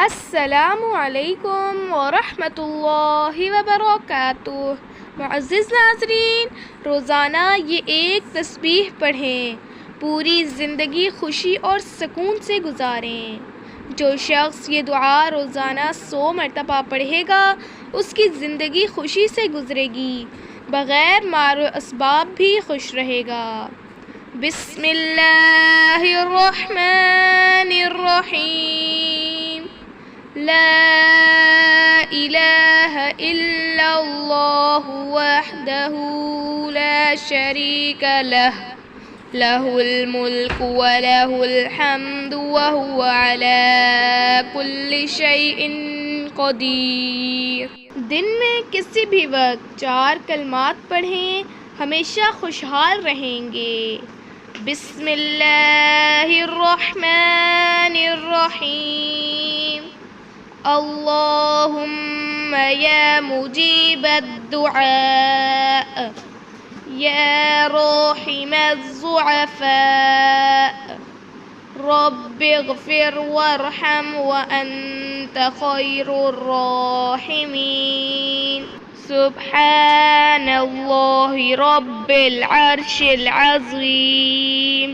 السلام علیکم ورحمۃ اللہ وبرکاتہ۔ معزز ناظرین، روزانہ یہ ایک تسبیح پڑھیں، پوری زندگی خوشی اور سکون سے گزاریں۔ جو شخص یہ دعا روزانہ 100 مرتبہ پڑھے گا اس کی زندگی خوشی سے گزرے گی، بغیر مار و اسباب بھی خوش رہے گا۔ بسم اللہ الرحمن الرحیم۔ لا الہ الا اللہ وحدہ لا شریک لہ، لہ الملک ولہ الحمد وہو علی کل شیء قدیر۔ دن میں کسی بھی وقت 4 کلمات پڑھیں، ہمیشہ خوشحال رہیں گے۔ بسم اللہ الرحمن الرحیم۔ اللہم یا مجیب الدعاء، یا راحم الضعفاء، رب اغفر وارحم وانت خیر الراحمین۔ سبحان اللہ رب العرش العظیم۔